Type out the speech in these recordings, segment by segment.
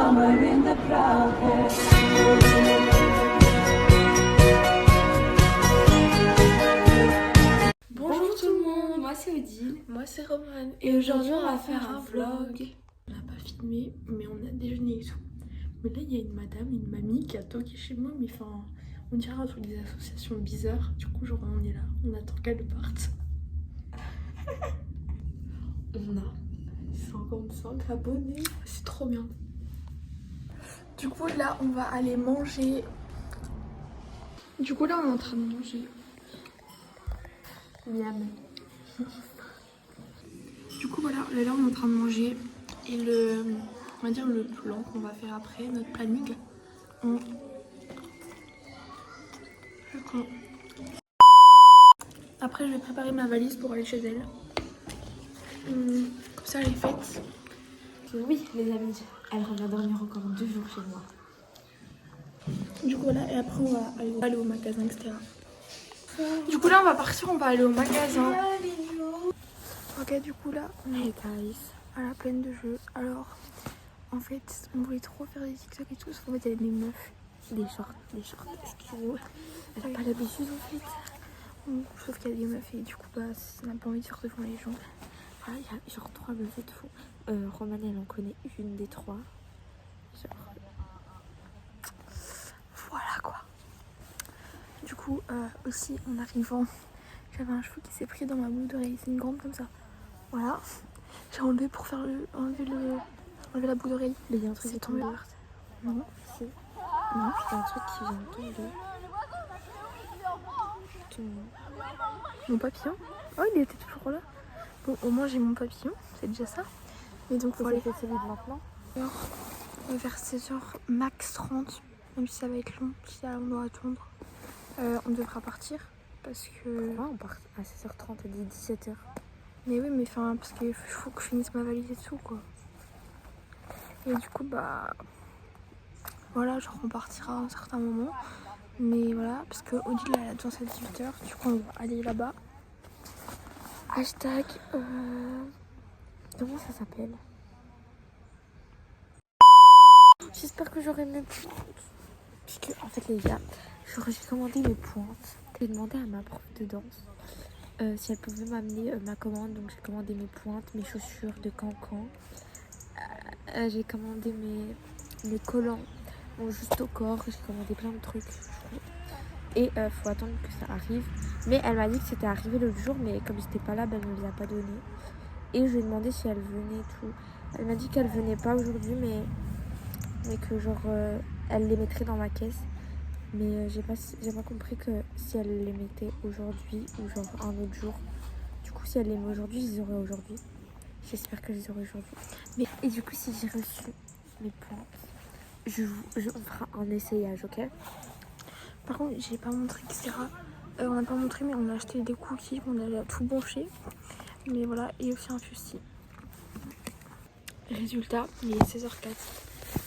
Bonjour tout le monde, moi c'est Odile. Moi c'est Romane. Et aujourd'hui on va faire un vlog. On n'a pas filmé, mais on a déjeuné et tout. Mais là il y a une madame, une mamie qui a toqué chez moi, mais enfin on dirait un truc des associations bizarres. Du coup genre on est là, on attend qu'elle parte. On a 55 abonnés, c'est trop bien. Du coup là on va aller manger. Du coup là on est en train de manger. Miam. Du coup voilà, là on est en train de manger et on va dire le plan qu'on va faire après, notre planning. Après je vais préparer ma valise pour aller chez elle. Comme ça elle est faite. Oui les amis, elle revient dormir encore 2 jours chez moi. Du coup voilà, et après on va aller au magasin, etc. Du coup là on va partir, on va aller au magasin. Ok, du coup là on est à la plaine de jeux. Alors en fait on voulait trop faire des TikTok et tout, sauf qu'en fait il y avait des meufs, des shorts, excusez-moi. Elle a pas l'habitude en fait. Sauf qu'il y a des meufs et du coup bah ça n'a pas envie de faire devant les gens. Voilà, il y a genre 3 meufs et tout. Romane elle en connaît une des 3. Genre... Voilà quoi. Du coup aussi en arrivant, j'avais un cheveu qui s'est pris dans ma boucle d'oreille. C'est une grande comme ça. Voilà. J'ai enlevé pour faire enlever la boucle d'oreille. Mais il y a un truc qui est tombé. Non. Non, il y a un truc qui vient de tomber. Mon papillon. Oh il était toujours là. Bon au moins j'ai mon papillon, c'est déjà ça. Mais donc voilà. C'est celui de maintenant. Alors, vers 16h max 30, même si ça va être long, si on doit attendre, on devra partir parce que... Ouais, on part à 16h30, elle dit 17h. Mais oui, mais enfin, parce qu'il faut que je finisse ma valise et tout, quoi. Et du coup, bah... Voilà, genre on partira à un certain moment. Mais voilà, parce que Odile, elle a danse à 18h, du coup on va aller là-bas. Hashtag... Comment ça s'appelle? J'espère que j'aurai mes pointes. Parce que, en fait, les gars, j'ai commandé mes pointes. J'ai demandé à ma prof de danse si elle pouvait m'amener ma commande. Donc, j'ai commandé mes pointes, mes chaussures de cancan. J'ai commandé mes collants, mon juste au corps. J'ai commandé plein de trucs. Et faut attendre que ça arrive. Mais elle m'a dit que c'était arrivé l'autre jour, mais comme j'étais pas là, ben, elle me les a pas donné. Et je lui ai demandé si elle venait et tout. Elle m'a dit qu'elle venait pas aujourd'hui, mais que genre elle les mettrait dans ma caisse. Mais j'ai pas compris que si elle les mettait aujourd'hui ou genre un autre jour. Du coup si elle les met aujourd'hui, je les aurai aujourd'hui. J'espère que je les aurai aujourd'hui. Et du coup si j'ai reçu mes plantes, on fera un essayage, ok? Par contre, j'ai pas montré, etc. On n'a pas montré, mais on a acheté des cookies, on a tout branché. Mais voilà, et aussi un fusil. Résultat, il est 16h04.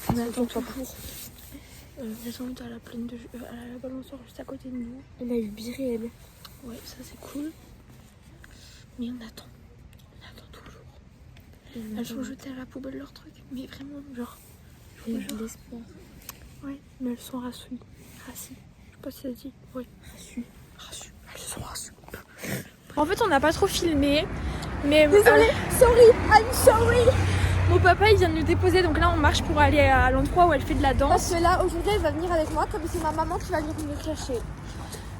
On attend toujours. J'attends à la plaine de jeu, à la balançoire juste à côté de nous. On a eu Biréel. Ouais, ça c'est cool. Mais on attend toujours. Elles sont jetées à la poubelle leurs trucs. Mais vraiment, genre. Et l'espoir. Ouais, mais elles sont rassues. Je sais pas si ça dit. Ouais. Rassues. Elles sont rassues. En fait, on n'a pas trop filmé. Mais. Désolée, I'm sorry. Mon papa il vient de nous déposer, donc là on marche pour aller à l'endroit où elle fait de la danse. Parce que là aujourd'hui elle va venir avec moi, comme c'est ma maman qui va venir me chercher.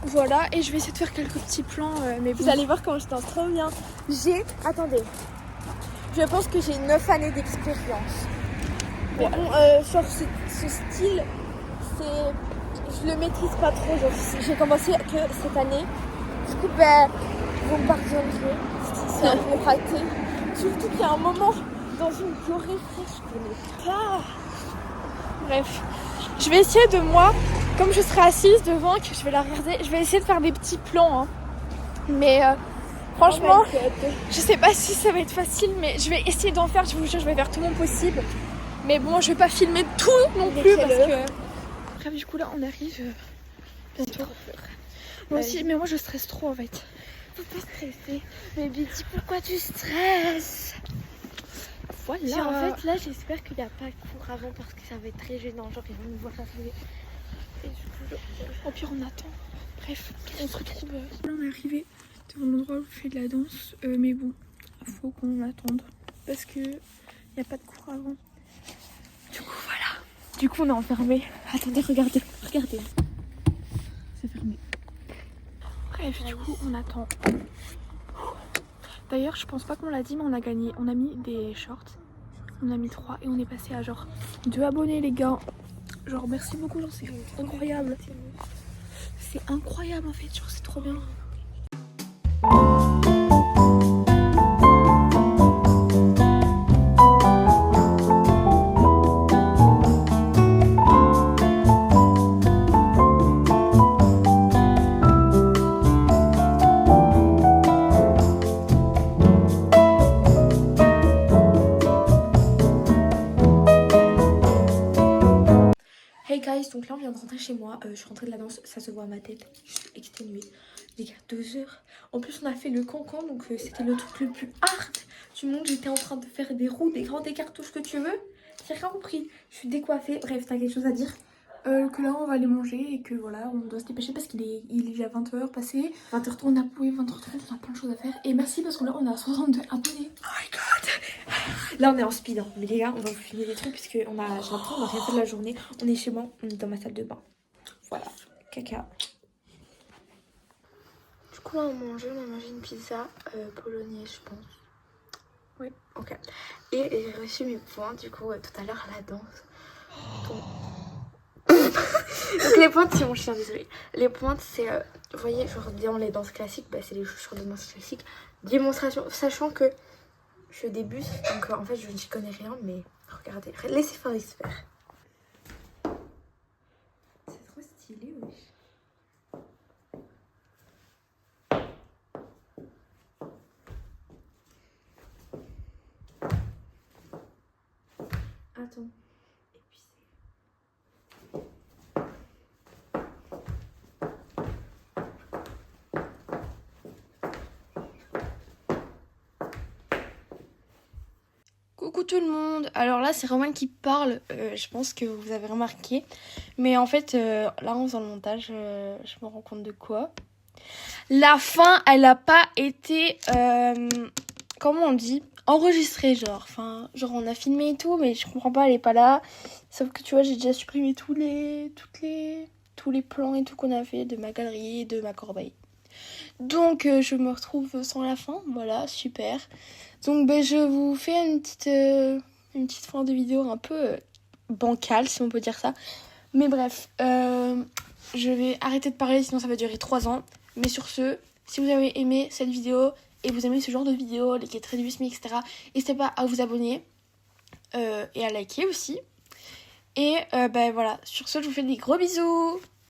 Voilà, et je vais essayer de faire quelques petits plans, mais bon. Vous allez voir comment je t'en trop bien. Attendez, je pense que j'ai 9 années d'expérience. Mais bon, sur ce style, je le maîtrise pas trop. J'ai commencé que cette année. Du coup, vous me pardonnerez si c'est un peu raté. Surtout qu'il y a un moment dans une chorégraphie, je connais pas. Bref, je vais essayer de moi, comme je serai assise devant, que je vais la regarder, je vais essayer de faire des petits plans. Hein. Mais franchement, je sais pas si ça va être facile, mais je vais essayer d'en faire, je vous jure, je vais faire tout mon possible. Mais bon, je vais pas filmer tout non plus parce que... Bref, du coup là, on arrive bientôt. Moi aussi, mais moi je stresse trop en fait. Faut pas stresser. Mais Betty, pourquoi tu stresses? voilà. Si, en fait, là, j'espère qu'il n'y a pas de cours avant parce que ça va être très gênant. Genre, ils vont nous voir arriver. Et du coup, Au pire, on attend. Bref, on se retrouve. Là, on est arrivé devant l'endroit où on fait de la danse. Mais bon, il faut qu'on attende. Parce que il n'y a pas de cours avant. Du coup, voilà. Du coup, on est enfermé. Attendez, regardez. Regardez. C'est fermé. Bref, du coup, on attend. D'ailleurs, je pense pas qu'on l'a dit, mais on a gagné. On a mis des shorts. On a mis 3 et on est passé à genre 2 abonnés, les gars. Genre, merci beaucoup, genre, c'est incroyable. C'est incroyable en fait, genre, c'est trop bien. Hey guys, donc là on vient de rentrer chez moi, je suis rentrée de la danse, ça se voit à ma tête, je suis exténuée. Les gars, 2 heures. En plus on a fait le cancan, donc c'était le truc le plus hard du monde. J'étais en train de faire des roues, des grands écarts, tout ce que tu veux. J'ai rien compris, je suis décoiffée. Bref, t'as quelque chose à dire? Que là on va aller manger et que voilà, on doit se dépêcher parce qu'il est déjà 20h passé. 20h30, on a 20h30, on a plein de choses à faire. Et merci parce que là on a 62 abonnés. Oh my god. Là on est en speed, hein. Mais les gars, on va vous filmer des trucs parce que j'ai l'impression qu'on a rien fait de la journée. On est chez moi, on est dans ma salle de bain. Voilà, caca. du coup, là, on a mangé une pizza polonaise, je pense. Oui. Ok. Et j'ai reçu mes points, du coup, tout à l'heure à la danse. Donc les pointes, c'est mon chien, désolé. Les pointes, c'est, vous voyez, genre dans les danses classiques, bah, c'est les chaussures de danse classique. Démonstration, sachant que je débute, donc en fait je n'y connais rien, mais regardez, laissez faire l'expert. C'est trop stylé, oui. Attends. Coucou tout le monde, alors là c'est Roman qui parle, je pense que vous avez remarqué. Mais en fait, là en faisant le montage, je me rends compte de quoi. La fin, elle a pas été, comment on dit, enregistrée genre. Enfin, genre on a filmé et tout, mais je comprends pas, elle est pas là. Sauf que tu vois, j'ai déjà supprimé tous les plans et tout qu'on a fait de ma galerie et de ma corbeille. Donc je me retrouve sans la fin, voilà, super. Donc ben, je vous fais une petite fin de vidéo un peu bancale, si on peut dire ça. Mais bref, je vais arrêter de parler, sinon ça va durer 3 ans. Mais sur ce, si vous avez aimé cette vidéo et vous aimez ce genre de vidéo, les quêtes réduites, etc., n'hésitez pas à vous abonner et à liker aussi. Et ben voilà, sur ce, je vous fais des gros bisous.